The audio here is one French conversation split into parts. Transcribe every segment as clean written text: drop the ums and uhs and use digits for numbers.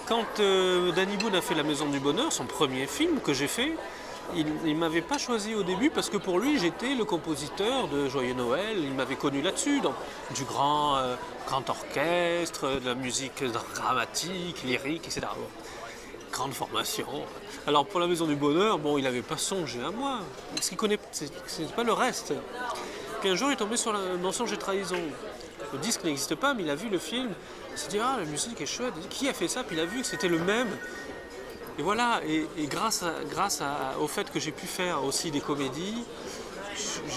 Quand Danny Boone a fait La Maison du Bonheur, son premier film que j'ai fait, il ne m'avait pas choisi au début parce que pour lui, j'étais le compositeur de Joyeux Noël. Il m'avait connu là-dessus, donc du grand orchestre, de la musique dramatique, lyrique, etc. Bon, grande formation. Alors pour La Maison du Bonheur, bon, il n'avait pas songé à moi, parce qu'il connaît, c'est pas le reste. Puis un jour, il est tombé sur le Mensonge et Trahison. Le disque n'existe pas, mais il a vu le film. Il s'est dit, ah, la musique est chouette. Qui a fait ça? Puis il a vu que c'était le même. Et voilà, et grâce au fait que j'ai pu faire aussi des comédies,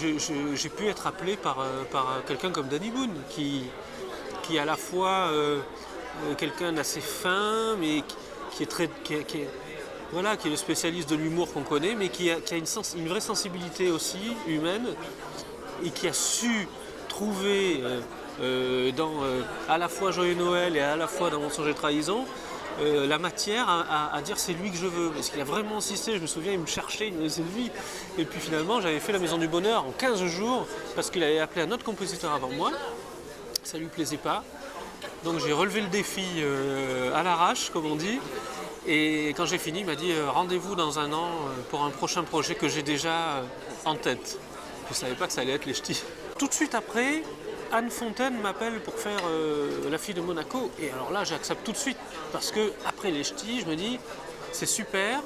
j'ai pu être appelé par quelqu'un comme Danny Boone, qui est à la fois quelqu'un d'assez fin, mais qui est voilà, qui est le spécialiste de l'humour qu'on connaît, mais qui a une vraie sensibilité aussi humaine, et qui a su trouver dans à la fois Joyeux Noël et à la fois dans Mensonge et Trahison, la matière à dire c'est lui que je veux. Parce qu'il a vraiment insisté, je me souviens, il me cherchait, il me laissait lui. Et puis finalement, j'avais fait La Maison du Bonheur en 15 jours, parce qu'il avait appelé un autre compositeur avant moi. Ça lui plaisait pas. Donc j'ai relevé le défi à l'arrache, comme on dit. Et quand j'ai fini, il m'a dit rendez-vous dans un an pour un prochain projet que j'ai déjà en tête. Je ne savais pas que ça allait être les ch'tis. Tout de suite après, Anne Fontaine m'appelle pour faire La Fille de Monaco. Et alors là, j'accepte tout de suite. Parce que après les ch'tis, je me dis, c'est super.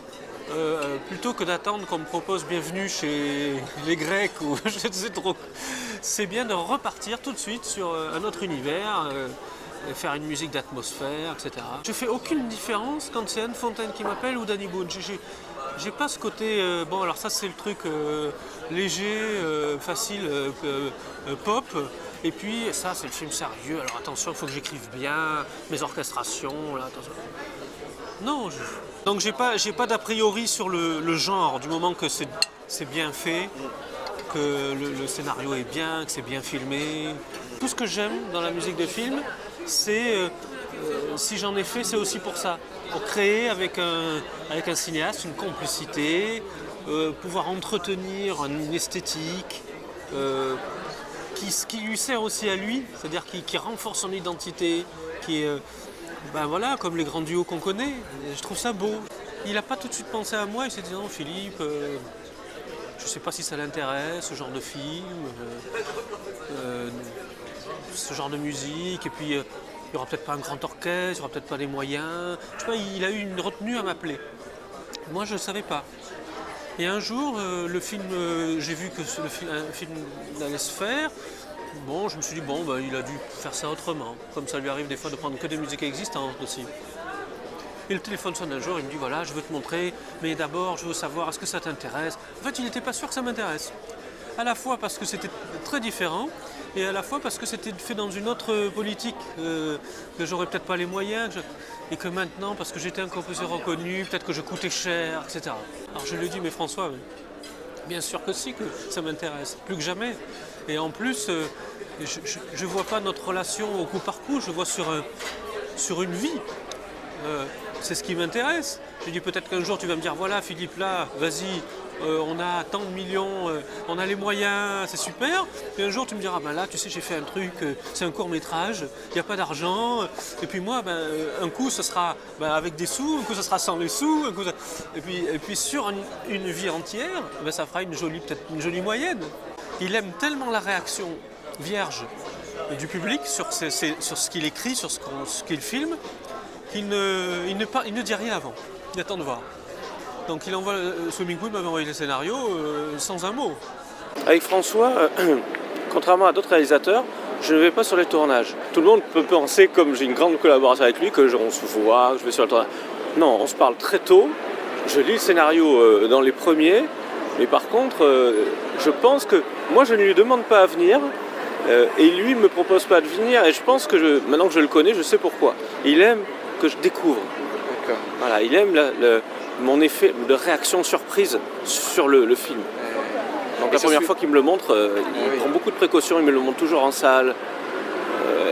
Plutôt que d'attendre qu'on me propose Bienvenue chez les Grecs ou je ne sais trop. C'est bien de repartir tout de suite sur un autre univers, faire une musique d'atmosphère, etc. Je fais aucune différence quand c'est Anne Fontaine qui m'appelle ou Danny Boone. J'ai pas ce côté, bon alors ça c'est le truc léger, facile, pop, et puis ça c'est le film sérieux, alors attention il faut que j'écrive bien, mes orchestrations, là, attention. Non, donc j'ai pas d'a priori sur le genre, du moment que c'est bien fait, que le scénario est bien, que c'est bien filmé. Tout ce que j'aime dans la musique de film, c'est, si j'en ai fait, c'est aussi pour ça. Pour créer avec un cinéaste une complicité, pouvoir entretenir une esthétique qui lui sert aussi à lui, c'est-à-dire qui renforce son identité, qui est, ben voilà, comme les grands duos qu'on connaît. Je trouve ça beau. Il n'a pas tout de suite pensé à moi, il s'est dit non Philippe, je ne sais pas si ça l'intéresse, ce genre de film, ce genre de musique, et puis il n'y aura peut-être pas un grand orchestre, il n'y aura peut-être pas les moyens. Je sais pas, il a eu une retenue à m'appeler. Moi, je ne savais pas. Et un jour, le film, j'ai vu que un film allait se faire. Bon, je me suis dit, bon, bah, il a dû faire ça autrement. Comme ça lui arrive des fois de prendre que des musiques existantes aussi. Et le téléphone sonne un jour, il me dit, voilà, je veux te montrer, mais d'abord, je veux savoir, est-ce que ça t'intéresse? En fait, il n'était pas sûr que ça m'intéresse. À la fois parce que c'était très différent, et à la fois parce que c'était fait dans une autre politique, que j'aurais peut-être pas les moyens, et que maintenant, parce que j'étais un compositeur reconnu, peut-être que je coûtais cher, etc. Alors je lui ai dit, mais François, bien sûr que si, que ça m'intéresse, plus que jamais. Et en plus, je ne vois pas notre relation au coup par coup, je vois sur une vie. C'est ce qui m'intéresse. Je dis peut-être qu'un jour tu vas me dire, voilà Philippe, là, vas-y, on a tant de millions, on a les moyens, c'est super. Et un jour tu me diras, ben là tu sais j'ai fait un truc, c'est un court métrage, il n'y a pas d'argent. Et puis moi, un coup ce sera avec des sous, un coup ce sera sans les sous, et puis sur une vie entière, ça fera peut-être une jolie moyenne. Il aime tellement la réaction vierge du public sur ce qu'il écrit, sur ce qu'il filme, qu'il ne dit rien avant, il attend de voir. Donc il envoie Swimming Pool m'avait envoyé le scénario sans un mot. Avec François, contrairement à d'autres réalisateurs, je ne vais pas sur les tournages. Tout le monde peut penser, comme j'ai une grande collaboration avec lui, que on se voit, que je vais sur le tournage. Non, on se parle très tôt, je lis le scénario dans les premiers, mais par contre, je pense que moi je ne lui demande pas à venir, et lui ne me propose pas de venir, et je pense que maintenant que je le connais, je sais pourquoi. Il aime que je découvre. D'accord. Voilà, il aime mon effet de réaction surprise sur le film. Donc la première fois qu'il me le montre, il prend beaucoup de précautions, il me le montre toujours en salle.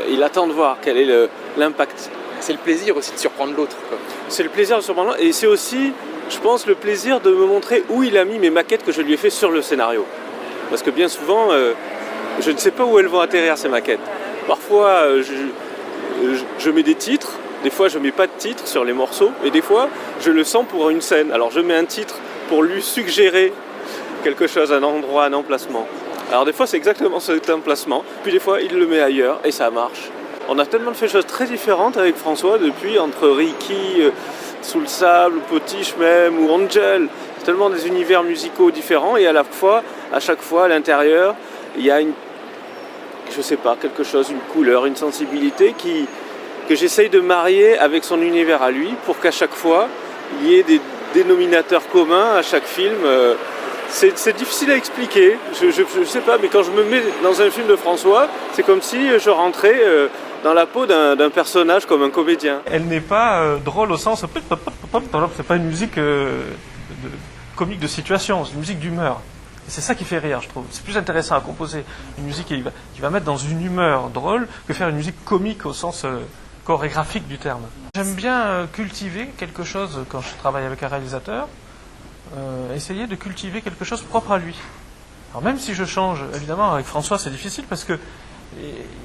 Il attend de voir quel est l'impact. C'est le plaisir aussi de surprendre l'autre, quoi. C'est le plaisir de surprendre l'autre, et c'est aussi, je pense, le plaisir de me montrer où il a mis mes maquettes que je lui ai fait sur le scénario. Parce que bien souvent, je ne sais pas où elles vont atterrir ces maquettes. Parfois, je mets des titres, Des fois, je mets pas de titre sur les morceaux, et des fois, je le sens pour une scène. Alors, je mets un titre pour lui suggérer quelque chose, un endroit, un emplacement. Alors, des fois, c'est exactement cet emplacement, puis des fois, il le met ailleurs, et ça marche. On a tellement fait de choses très différentes avec François depuis, entre Ricky, Sous le sable, Potiche même, ou Angel. C'est tellement des univers musicaux différents, et à chaque fois, à l'intérieur, il y a je sais pas, quelque chose, une couleur, une sensibilité que j'essaye de marier avec son univers à lui pour qu'à chaque fois, il y ait des dénominateurs communs à chaque film. C'est difficile à expliquer, je sais pas, mais quand je me mets dans un film de François, c'est comme si je rentrais dans la peau d'un personnage comme un comédien. Elle n'est pas drôle au sens... C'est pas une musique comique de situation, c'est une musique d'humeur. C'est ça qui fait rire, je trouve. C'est plus intéressant à composer une musique qui va mettre dans une humeur drôle que faire une musique comique au sens chorégraphique du terme. J'aime bien cultiver quelque chose quand je travaille avec un réalisateur, essayer de cultiver quelque chose propre à lui. Alors même si je change, évidemment avec François c'est difficile parce que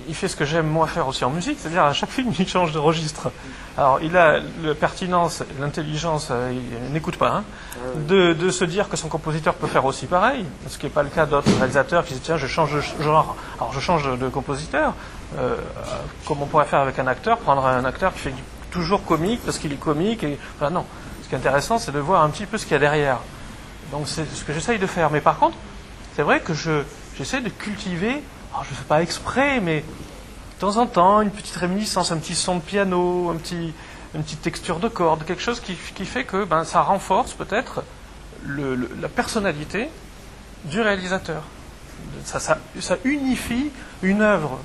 il fait ce que j'aime moi faire aussi en musique, c'est-à-dire à chaque film il change de registre. Alors il a la pertinence, l'intelligence, il n'écoute pas, de se dire que son compositeur peut faire aussi pareil, ce qui n'est pas le cas d'autres réalisateurs qui disent tiens je change de genre, alors je change de compositeur, comme on pourrait faire avec un acteur, prendre un acteur qui fait toujours comique parce qu'il est comique, et enfin non, ce qui est intéressant c'est de voir un petit peu ce qu'il y a derrière. Donc c'est ce que j'essaye de faire, mais par contre c'est vrai que j'essaie de cultiver. Alors, je ne fais pas exprès, mais de temps en temps, une petite réminiscence, un petit son de piano, une petite texture de corde, quelque chose qui fait que ça renforce peut-être la personnalité du réalisateur. Ça unifie une œuvre.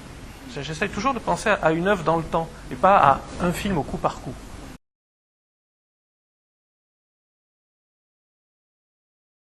J'essaie toujours de penser à une œuvre dans le temps, et pas à un film au coup par coup.